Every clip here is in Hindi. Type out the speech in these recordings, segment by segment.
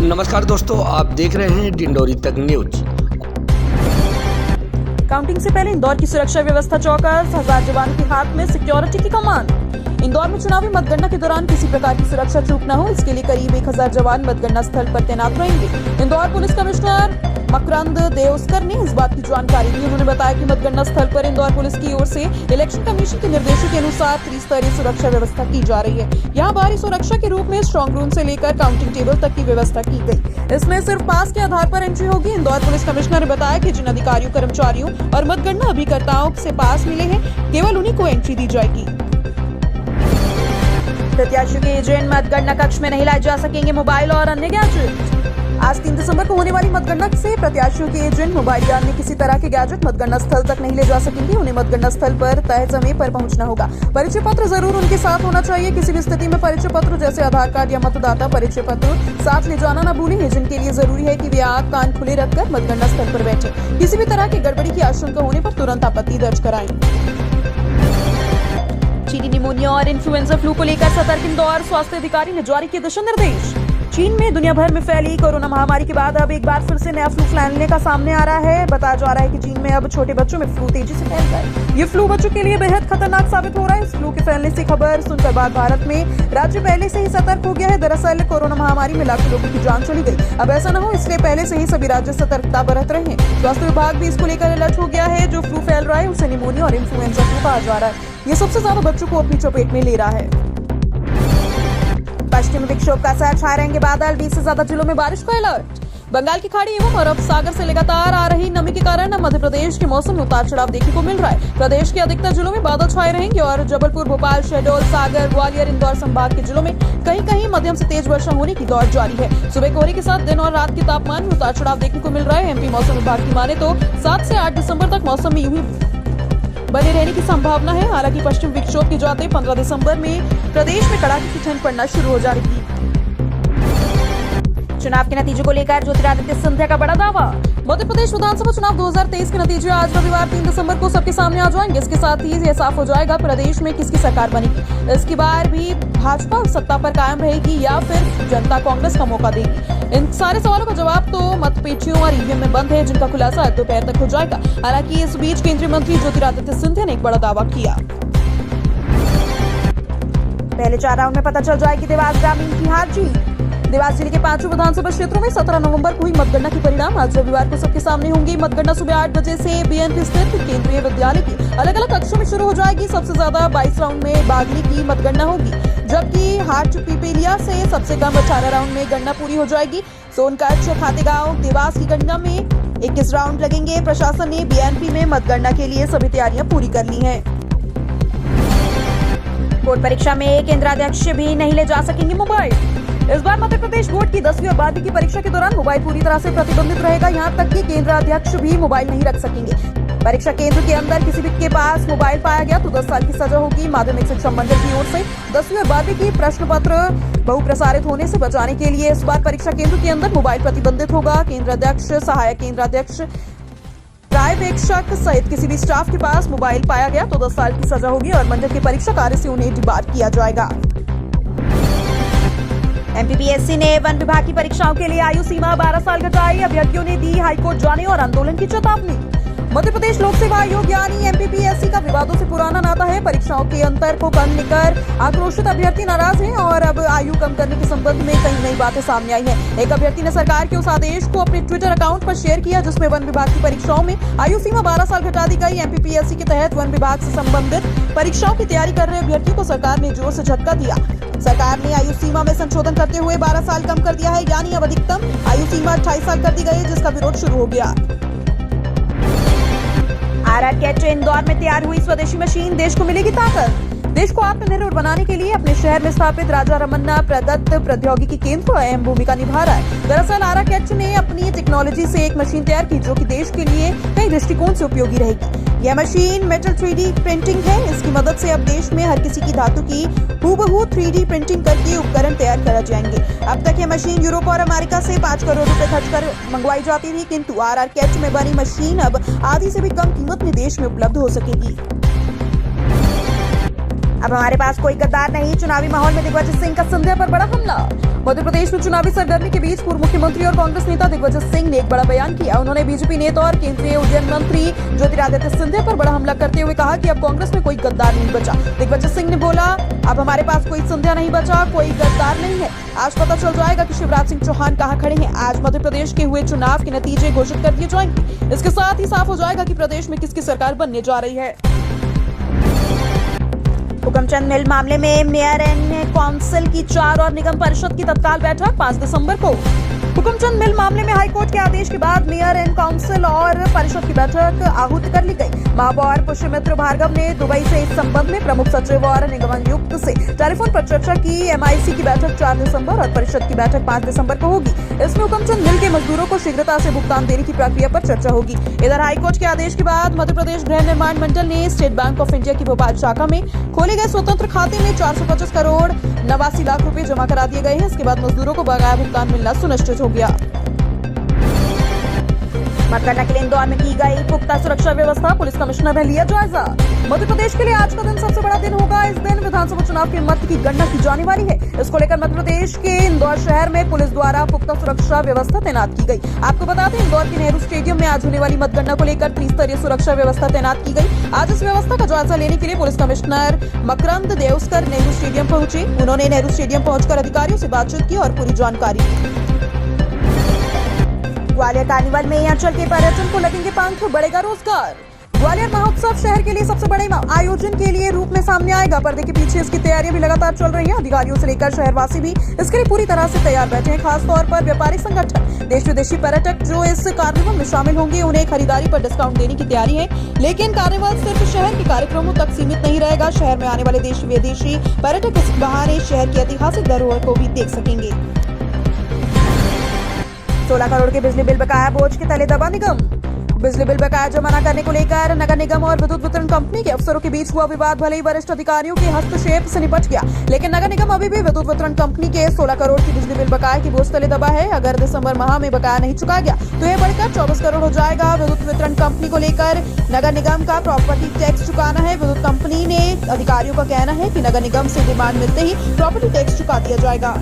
नमस्कार दोस्तों, आप देख रहे हैं डिंडोरी तक न्यूज। काउंटिंग से पहले इंदौर की सुरक्षा व्यवस्था चौकस, 1000 जवानों के हाथ में सिक्योरिटी की कमान। इंदौर में चुनावी मतगणना के दौरान किसी प्रकार की सुरक्षा चूक न हो, इसके लिए करीब 1000 जवान मतगणना स्थल पर तैनात रहेंगे। इंदौर पुलिस कमिश्नर मकरंद देओस्कर ने इस बात की जानकारी दी। उन्होंने बताया कि मतगणना स्थल पर इंदौर पुलिस की ओर से इलेक्शन कमीशन के निर्देशों के अनुसार त्रिस्तरीय सुरक्षा व्यवस्था की जा रही है। यहाँ बाहरी सुरक्षा के रूप में स्ट्रांग रूम से लेकर काउंटिंग टेबल तक की व्यवस्था की गई। इसमें सिर्फ पास के आधार पर एंट्री होगी। इंदौर पुलिस कमिश्नर ने बताया कि जिन अधिकारियों, कर्मचारियों और मतगणना अभिकर्ताओं से पास मिले हैं, केवल उन्हीं को एंट्री दी जाएगी। प्रत्याशियों के एजेंट मतगणना कक्ष में नहीं लाए जा सकेंगे मोबाइल और अन्य गैजेट। आज 3 दिसंबर को होने वाली मतगणना से प्रत्याशियों के एजेंट, मोबाइल या अन्य किसी तरह के गैजेट मतगणना स्थल तक नहीं ले जा सकेंगे। उन्हें मतगणना स्थल पर तय समय पर पहुंचना होगा। परिचय पत्र जरूर उनके साथ होना चाहिए। किसी भी स्थिति में परिचय पत्र जैसे आधार कार्ड या मतदाता परिचय पत्र साथ ले जाना न भूलें। एजेंट के लिए जरूरी है कि वे आंख कान खुले रखकर मतगणना स्थल पर बैठे। किसी भी तरह की गड़बड़ी की आशंका होने पर तुरंत आपत्ति दर्ज कराएं। चीनी निमोनिया और इन्फ्लुएंजा फ्लू को लेकर सतर्क इंदौर स्वास्थ्य अधिकारी ने जारी किए दिशा निर्देश। चीन में दुनिया भर में फैली कोरोना महामारी के बाद अब एक बार फिर से नया फ्लू फैलने का सामने आ रहा है। बताया जा रहा है कि चीन में अब छोटे बच्चों में फ्लू तेजी से फैल रहा है। ये फ्लू बच्चों के लिए बेहद खतरनाक साबित हो रहा है। इस फ्लू के फैलने से खबर सुनकर बाद भारत में राज्य पहले से ही सतर्क हो गया है। दरअसल कोरोना महामारी में लाखों लोगों की जान चली गई। अब ऐसा न हो, इसलिए पहले से ही सभी राज्य सतर्कता बरत रहे हैं। स्वास्थ्य विभाग भी इसको लेकर अलर्ट हो गया है। जो फ्लू फैल रहा है उसे निमोनिया और इन्फ्लुएंजा फ्लू कहा जा रहा है। ये सबसे ज्यादा बच्चों को अपनी चपेट में ले रहा है। पश्चिमी विक्षोभ का असर, छाए रहेंगे बादल, 20 से ज्यादा जिलों में बारिश का अलर्ट। बंगाल की खाड़ी एवं अरब सागर से लगातार आ रही नमी के कारण मध्य प्रदेश के मौसम में उतार चढ़ाव देखने को मिल रहा है। प्रदेश के अधिकतर जिलों में बादल छाए रहेंगे और जबलपुर, भोपाल, शहडोल, सागर, ग्वालियर, इंदौर संभाग के जिलों में कहीं कहीं मध्यम से तेज वर्षा होने की दौर जारी है। सुबह कोहरे के साथ दिन और रात के तापमान में उतार चढ़ाव देखने को मिल रहा है। एमपी मौसम विभाग की माने तो 7 से 8 दिसंबर तक मौसम में यूं ही बने रहने की संभावना है। हालांकि पश्चिम विक्षोभ के जाते 15 दिसंबर में प्रदेश में कड़ाके की ठंड पड़ना शुरू हो जाएगी। चुनाव के नतीजों को लेकर ज्योतिरादित्य सिंधिया का बड़ा दावा। मध्य प्रदेश विधानसभा चुनाव 2023 के नतीजे आज रविवार 3 दिसंबर को सबके सामने आ जाएंगे। इसके साथ ही यह साफ हो जाएगा प्रदेश में किसकी सरकार बनेगी। इसकी बार भी भाजपा सत्ता पर कायम रहेगी या फिर जनता कांग्रेस का मौका देगी। इन सारे सवालों का जवाब तो मतपेटियों और ईवीएम में बंद है, जिनका खुलासा दोपहर तक हो जाएगा। हालांकि इस बीच केंद्रीय मंत्री ज्योतिरादित्य सिंधिया ने एक बड़ा दावा किया। पहले 4 राउंड में पता चल जाएगी देवास ग्रामीण की हार जीत। देवास जिले के 5 विधानसभा क्षेत्रों में 17 नवंबर को हुई मतगणना के परिणाम आज रविवार को सबके सामने होंगे। मतगणना सुबह 8 बजे से बीएनपी स्थित केंद्रीय विद्यालय के अलग अलग कक्षों में शुरू हो जाएगी। सबसे ज्यादा 22 राउंड में बागली की मतगणना होगी, जबकि हाट पिपेलिया से सबसे कम 18 राउंड में गणना पूरी हो जाएगी। सोनकच्छ, खातेगांव, देवास की गणना में 21 राउंड लगेंगे। प्रशासन ने बीएनपी में मतगणना के लिए सभी तैयारियां पूरी कर ली हैं। बोर्ड परीक्षा में केंद्राध्यक्ष भी नहीं ले जा सकेंगे मोबाइल। इस बार मध्य प्रदेश बोर्ड की 10वीं और 12वीं की परीक्षा के दौरान मोबाइल पूरी तरह से प्रतिबंधित रहेगा। यहाँ तक कि केंद्राध्यक्ष भी मोबाइल नहीं रख सकेंगे। परीक्षा केंद्र के अंदर किसी भी के पास मोबाइल पाया गया तो 10 साल की सजा होगी। माध्यमिक शिक्षा मंडल की ओर से 10वीं और 12वीं की प्रश्न पत्र बहुप्रसारित होने से बचाने के लिए इस बार परीक्षा केंद्र के अंदर मोबाइल प्रतिबंधित होगा। केंद्राध्यक्ष, सहायक केंद्राध्यक्ष, पर्यवेक्षक सहित किसी भी स्टाफ के पास मोबाइल पाया गया तो 10 साल की सजा होगी और मंडल के परीक्षा कार्य से उन्हें डिबार किया जाएगा। एमपीपीएससी ने वन विभाग की परीक्षाओं के लिए आयु सीमा 12 साल घटाई। अभ्यर्थियों ने दी हाईकोर्ट जाने और आंदोलन की चेतावनी। मध्य प्रदेश लोक सेवा आयोग यानी एमपीपीएससी का विवादों से पुराना नाता है। परीक्षाओं के अंतर को कम लेकर आक्रोशित अभ्यर्थी नाराज हैं और अब आयु कम करने के संबंध में कई नई बातें सामने आई हैं। एक अभ्यर्थी ने सरकार के उस आदेश को अपने ट्विटर अकाउंट पर शेयर किया जिसमें वन विभाग की परीक्षाओं में आयु सीमा 12 साल घटा दी गई। एमपीपीएससी के तहत वन विभाग से संबंधित परीक्षाओं की तैयारी कर रहे अभ्यर्थियों को सरकार ने जोर से झटका दिया। सरकार ने आयु सीमा में संशोधन करते हुए 12 साल कम कर दिया है, यानी अब अधिकतम आयु सीमा 28 साल कर दी गई है, जिसका विरोध शुरू हो गया। आरआर कैट इंदौर में तैयार हुई स्वदेशी मशीन, देश को मिलेगी ताकत। देश को आत्मनिर्भर बनाने के लिए अपने शहर में स्थापित राजा रमन्ना प्रदत्त प्रौद्योगिकी केंद्र अहम भूमिका निभा रहा है। दरअसल आरआर कैट ने अपनी टेक्नोलॉजी से एक मशीन तैयार की जो कि देश के लिए कई दृष्टिकोण से उपयोगी रहेगी। यह मशीन मेटल 3D प्रिंटिंग है। इसकी मदद से अब देश में हर किसी की धातु की हूबहू 3D प्रिंटिंग करके उपकरण तैयार करे जाएंगे। अब तक यह मशीन यूरोप और अमेरिका से 5 करोड़ रुपए खर्च कर मंगवाई जाती थी, किंतु आरआर कैट में बनी मशीन अब आधी से भी कम कीमत में देश में उपलब्ध हो सकेगी। अब हमारे पास कोई गद्दार नहीं, चुनावी माहौल में दिग्विजय सिंह का सिंधिया पर बड़ा हमला। मध्य प्रदेश में चुनावी सरगर्मी के बीच पूर्व मुख्यमंत्री और कांग्रेस नेता दिग्विजय सिंह ने एक बड़ा बयान किया। उन्होंने बीजेपी नेता और केंद्रीय उड्डयन मंत्री ज्योतिरादित्य सिंधिया पर बड़ा हमला करते हुए कहा कि अब कांग्रेस में कोई गद्दार नहीं बचा। दिग्विजय सिंह ने बोला, अब हमारे पास कोई सिंधिया नहीं बचा, कोई गद्दार नहीं है। आज पता चल जाएगा कि शिवराज सिंह चौहान कहां खड़े हैं। आज मध्य प्रदेश के हुए चुनाव के नतीजे घोषित कर दिए जाएंगे। इसके साथ ही साफ हो जाएगा कि प्रदेश में किसकी सरकार बनने जा रही है। हुकमचंद मिल मामले में मेयर एंड काउंसिल की 4 और निगम परिषद की तत्काल बैठक 5 दिसंबर को। हुकमचंद मिल मामले में हाईकोर्ट के आदेश के बाद मेयर एंड काउंसिल और परिषद की बैठक आहूत कर ली गई। महापौर पुष्यमित्र भार्गव ने दुबई से इस संबंध में प्रमुख सचिव और निगमायुक्त से टेलीफोन पर चर्चा की। एमआईसी की बैठक 4 दिसंबर और परिषद की बैठक 5 दिसंबर को होगी। इसमें हुकमचंद मिल के मजदूरों को शीघ्रता से भुगतान देने की प्रक्रिया पर चर्चा होगी। इधर हाईकोर्ट के आदेश के बाद मध्य प्रदेश गृह निर्माण मंडल ने स्टेट बैंक ऑफ इंडिया की भोपाल शाखा में खोले गए स्वतंत्र खाते में 425 करोड़ 89 लाख रुपए जमा करा दिए गए हैं। इसके बाद मजदूरों को बकाया भुगतान मिलना सुनिश्चित हो गया। मतगणना के लिए इंदौर में की गई पुख्ता सुरक्षा व्यवस्था, पुलिस कमिश्नर ने लिया जायजा। मध्य प्रदेश के लिए आज का दिन सबसे बड़ा दिन होगा। इस दिन विधानसभा चुनाव के मत की गणना की जाने वाली है। इसको लेकर मध्य प्रदेश के इंदौर शहर में पुलिस द्वारा पुख्ता सुरक्षा व्यवस्था तैनात की गई। आपको बता दें, इंदौर के नेहरू स्टेडियम में आज होने वाली मतगणना को लेकर त्रिस्तरीय सुरक्षा व्यवस्था तैनात की गई। आज इस व्यवस्था का जायजा लेने के लिए पुलिस कमिश्नर मकरंद देउस्कर नेहरू स्टेडियम पहुंचे। उन्होंने नेहरू स्टेडियम पहुंचकर अधिकारियों से बातचीत की और पूरी जानकारी दी। ग्वालियर कार्निवल में अंचल के पर्यटन को लगेंगे पंख, बढ़ेगा रोजगार। ग्वालियर महोत्सव शहर के लिए सबसे बड़े आयोजन के लिए रूप में सामने आएगा। पर्दे के पीछे इसकी तैयारियां भी लगातार चल रही हैं। अधिकारियों से लेकर शहरवासी भी इसके लिए पूरी तरह से तैयार बैठे हैं। खासतौर पर व्यापारिक संगठन, देश विदेशी पर्यटक जो इस कार्निवल में शामिल होंगे, उन्हें खरीदारी पर डिस्काउंट देने की तैयारी है। लेकिन कार्निवल सिर्फ शहर के कार्यक्रमों तक सीमित नहीं रहेगा। शहर में आने वाले देशी विदेशी पर्यटक इस बहाने शहर की ऐतिहासिक धरोहर को भी देख सकेंगे। 16 करोड़ के बिजली बिल बकाया बोझ के तले दबा निगम। बिजली बिल बकाया जमा न करने को लेकर नगर निगम और विद्युत वितरण कंपनी के अफसरों के बीच हुआ विवाद भले ही वरिष्ठ अधिकारियों के हस्तक्षेप से निपट गया, लेकिन नगर निगम अभी भी विद्युत वितरण कंपनी के 16 करोड़ की बिजली बिल बकाया के बोझ तले दबा है। अगर दिसंबर माह में बकाया नहीं चुका गया तो यह बढ़कर 24 करोड़ हो जाएगा। विद्युत वितरण कंपनी को लेकर नगर निगम का प्रॉपर्टी टैक्स चुकाना है। विद्युत कंपनी ने अधिकारियों का कहना है कि नगर निगम से डिमांड मिलते ही प्रॉपर्टी टैक्स चुका दिया जाएगा।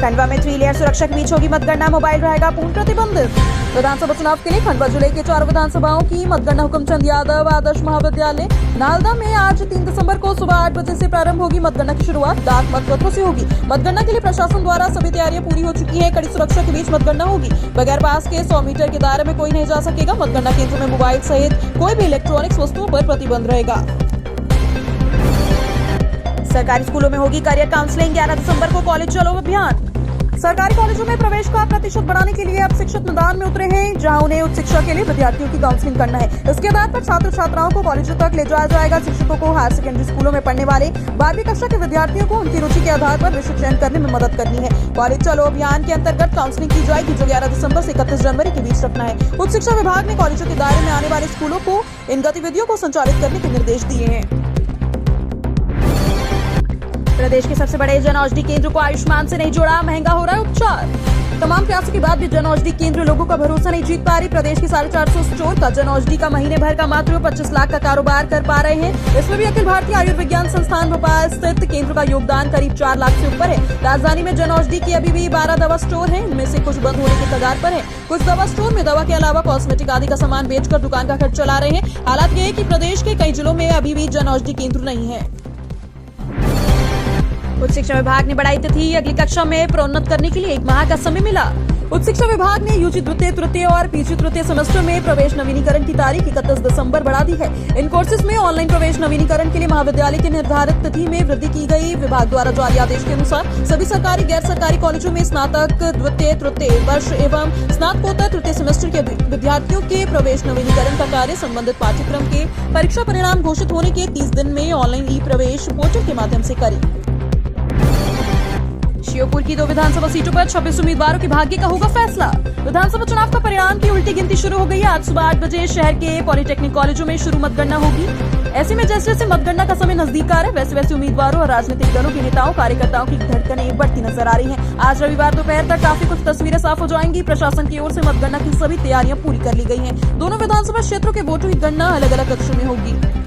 खंडवा में 3 लेयर सुरक्षा के बीच होगी मतगणना, मोबाइल रहेगा पूर्ण प्रतिबंधित। विधानसभा चुनाव के लिए खंडवा जिले के 4 विधानसभाओं की मतगणना हुकमचंद यादव आदर्श महाविद्यालय नालदा में आज 3 दिसंबर को सुबह 8 बजे से प्रारंभ होगी। मतगणना की शुरुआत डाक मतपत्रों से होगी। मतगणना के लिए प्रशासन द्वारा सभी तैयारियां पूरी हो चुकी है। कड़ी सुरक्षा के बीच मतगणना होगी। बगैर पास के 100 मीटर के दायरे में कोई नहीं जा सकेगा। मतगणना केंद्र में मोबाइल सहित कोई भी इलेक्ट्रॉनिक्स वस्तुओं पर प्रतिबंध रहेगा। सरकारी स्कूलों में होगी करियर काउंसलिंग, 11 दिसंबर को कॉलेज चलो अभियान। सरकारी कॉलेजों में प्रवेश का प्रतिशत बढ़ाने के लिए अब शिक्षक मैदान में उतरे हैं, जहां उन्हें उच्च शिक्षा के लिए विद्यार्थियों की काउंसलिंग करना है। इसके आधार पर छात्र छात्राओं को कॉलेजों तक ले जाया जाएगा। शिक्षकों को हायर सेकेंडरी स्कूलों में पढ़ने वाले 12वीं कक्षा के विद्यार्थियों को उनकी रुचि के आधार पर विषय चयन करने में मदद करनी है। कॉलेज चलो अभियान के अंतर्गत काउंसलिंग की जाएगी, जो 11 दिसंबर से 31 जनवरी के बीच रखना है। उच्च शिक्षा विभाग ने कॉलेजों के दायरे में आने वाले स्कूलों को इन गतिविधियों को संचालित करने के निर्देश दिए हैं। प्रदेश के सबसे बड़े जन औषधि केंद्र को आयुष्मान से नहीं जोड़ा, महंगा हो रहा है उपचार। तमाम प्रयासों के बाद भी जन औषधि केंद्र लोगों का भरोसा नहीं जीत पा रही। प्रदेश के 450 स्टोर का जन औषधि का महीने भर का मात्र 25 लाख का कारोबार कर पा रहे हैं। इसमें भी अखिल भारतीय आयुर्विज्ञान संस्थान भोपाल स्थित केंद्र का योगदान करीब 4 लाख से ऊपर है। राजधानी में जन औषधि की अभी भी 12 दवा स्टोर हैं। इनमें से कुछ बंद होने के कगार पर है। कुछ दवा स्टोर में दवा के अलावा कॉस्मेटिक आदि का सामान बेचकर दुकान का खर्च चला रहे हैं। हालात ये है कि प्रदेश के कई जिलों में अभी भी जन औषधि केंद्र नहीं है। उच्च शिक्षा विभाग ने बढ़ाई तिथि, अगली कक्षा में प्रोन्नत करने के लिए 1 माह का समय मिला। उच्च शिक्षा विभाग ने यूजी द्वितीय तृतीय और पीजी तृतीय सेमेस्टर में प्रवेश नवीनीकरण की तारीख 31 दिसंबर बढ़ा दी है। इन कोर्सेज में ऑनलाइन प्रवेश नवीनीकरण के लिए महाविद्यालय की निर्धारित तिथि में वृद्धि की गई। विभाग द्वारा जारी आदेश के अनुसार सभी सरकारी गैर सरकारी कॉलेजों में स्नातक द्वितीय तृतीय वर्ष एवं स्नातकोत्तर तृतीय सेमेस्टर के विद्यार्थियों के प्रवेश नवीनीकरण का कार्य संबंधित पाठ्यक्रम के परीक्षा परिणाम घोषित होने के 30 दिन में ऑनलाइन ई प्रवेश पोर्टल के माध्यम से करें। श्योपुर की 2 विधानसभा सीटों पर 26 उम्मीदवारों के भाग्य का होगा फैसला। विधानसभा चुनाव का परिणाम की उल्टी गिनती शुरू हो गई है। आज सुबह 8 बजे शहर के पॉलिटेक्निक कॉलेजों में शुरू मतगणना होगी। ऐसे में जैसे जैसे मतगणना का समय नजदीक आ रहा है, वैसे वैसे उम्मीदवारों और राजनीतिक दलों के नेताओं कार्यकर्ताओं की धड़कनें बढ़ती नजर आ रही हैं। आज रविवार दोपहर तक काफी कुछ तस्वीरें साफ हो जाएंगी। प्रशासन की ओर से मतगणना की सभी तैयारियां पूरी कर ली गई हैं। दोनों विधानसभा क्षेत्रों के वोटों की गणना अलग अलग कक्षों में होगी।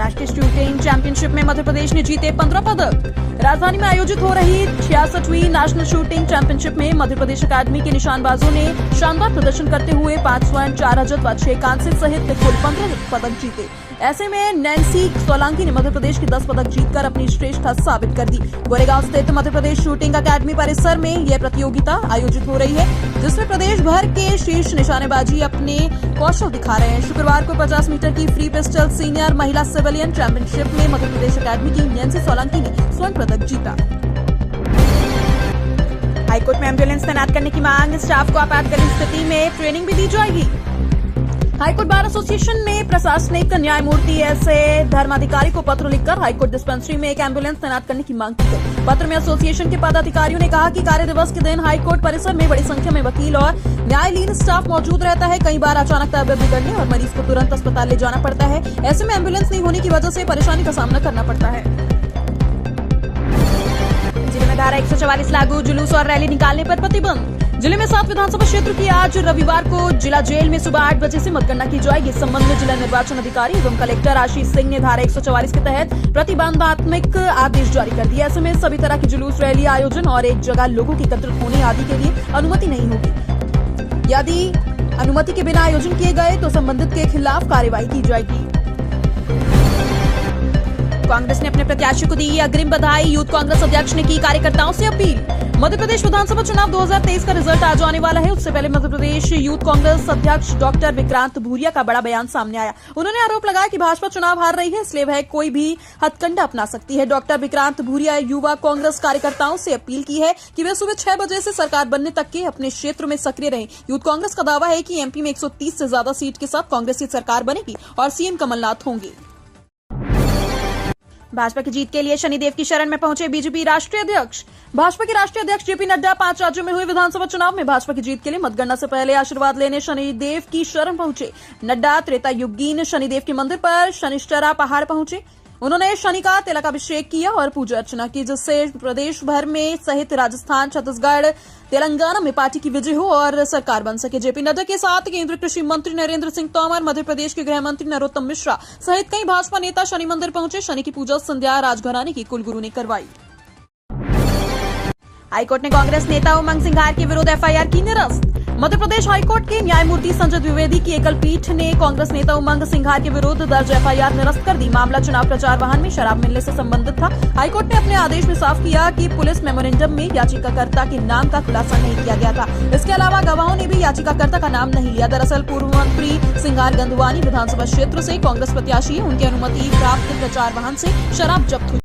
राष्ट्रीय शूटिंग चैंपियनशिप में मध्य प्रदेश ने जीते 15 पदक। राजधानी में आयोजित हो रही 66वीं नेशनल शूटिंग चैंपियनशिप में मध्य प्रदेश अकादमी के निशानबाजों ने शानदार प्रदर्शन करते हुए 5 स्वर्ण, 4 रजत व 6 कांस्य सहित कुल 15 पदक जीते। ऐसे में नैन्सी सोलंकी ने मध्य प्रदेश की 10 पदक जीतकर अपनी श्रेष्ठता साबित कर दी। गोरेगांव स्थित मध्य प्रदेश शूटिंग अकादमी परिसर में यह प्रतियोगिता आयोजित हो रही है, जिसमें प्रदेश भर के शीर्ष निशानेबाजी अपने कौशल दिखा रहे हैं। शुक्रवार को 50 मीटर की फ्री पिस्टल सीनियर महिला सिविलियन चैंपियनशिप में मध्य प्रदेश अकादमी की नैन्सी सोलंकी ने स्वर्ण पदक जीता। हाईकोर्ट में एम्बुलेंस तैनात करने की मांग, स्टाफ को आपातकालीन स्थिति में ट्रेनिंग भी दी जाएगी। हाईकोर्ट बार एसोसिएशन ने प्रशासनिक न्यायमूर्ति एस.ए. धर्माधिकारी को पत्र लिखकर हाईकोर्ट डिस्पेंसरी में एक एम्बुलेंस तैनात करने की मांग की है। पत्र में एसोसिएशन के पदाधिकारियों ने कहा कि कार्य दिवस के दिन हाईकोर्ट परिसर में बड़ी संख्या में वकील और न्यायालयीन स्टाफ मौजूद रहता है। कई बार अचानक तबीयत बिगड़ने और मरीज को तुरंत अस्पताल ले जाना पड़ता है। ऐसे में एम्बुलेंस नहीं होने की वजह से परेशानी का सामना करना पड़ता है। जिले में धारा 144 लागू, जुलूस और रैली निकालने पर प्रतिबंध। जिले में 7 विधानसभा क्षेत्र की आज रविवार को जिला जेल में सुबह 8 बजे से मतगणना की जाएगी। इस संबंध में जिला निर्वाचन अधिकारी एवं कलेक्टर आशीष सिंह ने धारा 144 के तहत प्रतिबंधात्मक आदेश जारी कर दिया। ऐसे में सभी तरह की जुलूस, रैली आयोजन और एक जगह लोगों की एकत्रित होने आदि के लिए अनुमति नहीं होगी। यदि अनुमति के बिना आयोजन किए गए तो संबंधित के खिलाफ कार्रवाई की जाएगी। कांग्रेस ने अपने प्रत्याशी को दी अग्रिम बधाई। यूथ कांग्रेस अध्यक्ष ने की कार्यकर्ताओं से अपील। मध्य प्रदेश विधानसभा चुनाव 2023 का रिजल्ट आज आने वाला है। उससे पहले मध्य प्रदेश यूथ कांग्रेस अध्यक्ष डॉक्टर विक्रांत भूरिया का बड़ा बयान सामने आया। उन्होंने आरोप लगाया कि भाजपा चुनाव हार रही है, इसलिए वह कोई भी हथकंडा अपना सकती है। डॉक्टर विक्रांत भूरिया युवा कांग्रेस कार्यकर्ताओं से अपील की है कि वे सुबह 6 बजे से सरकार बनने तक के अपने क्षेत्र में सक्रिय रहें। यूथ कांग्रेस का दावा है कि एमपी में 130 से ज्यादा सीट के साथ कांग्रेस की सरकार बनेगी और सीएम कमलनाथ होंगे। भाजपा की जीत के लिए शनिदेव की शरण में पहुंचे बीजेपी राष्ट्रीय अध्यक्ष। भाजपा के राष्ट्रीय अध्यक्ष जेपी नड्डा 5 राज्यों में हुए विधानसभा चुनाव में भाजपा की जीत के लिए मतगणना से पहले आशीर्वाद लेने शनिदेव की शरण पहुंचे। नड्डा त्रेतायुगीन शनिदेव के मंदिर पर शनिश्चरा पहाड़ पहुंचे। उन्होंने शनि का तिलकाभिषेक किया और पूजा अर्चना की, जिससे प्रदेश भर में सहित राजस्थान, छत्तीसगढ़, तेलंगाना में पार्टी की विजय हो और सरकार बन सके। जेपी नड्डा के साथ केंद्रीय कृषि मंत्री नरेंद्र सिंह तोमर, मध्य प्रदेश के गृह मंत्री नरोत्तम मिश्रा सहित कई भाजपा नेता शनि मंदिर पहुंचे। शनि की पूजा संध्या राजघराने की कुलगुरु ने करवाई। हाईकोर्ट ने कांग्रेस नेता उमंग सिंघार के विरुद्ध एफआईआर की निरस्त। मध्य प्रदेश हाईकोर्ट के न्यायमूर्ति संजय द्विवेदी की एकल पीठ ने कांग्रेस नेता उमंग सिंघार के विरुद्ध दर्ज एफआईआर निरस्त कर दी। मामला चुनाव प्रचार वाहन में शराब मिलने से संबंधित था। हाईकोर्ट ने अपने आदेश में साफ किया कि पुलिस मेमोरेंडम में याचिकाकर्ता के नाम का खुलासा नहीं किया गया था। इसके अलावा गवाहों ने भी याचिकाकर्ता का नाम नहीं लिया। दरअसल पूर्व मंत्री सिंघार गंधवानी विधानसभा क्षेत्र से कांग्रेस प्रत्याशी है। उनकी अनुमति प्राप्त प्रचार वाहन से शराब जब्त हुई।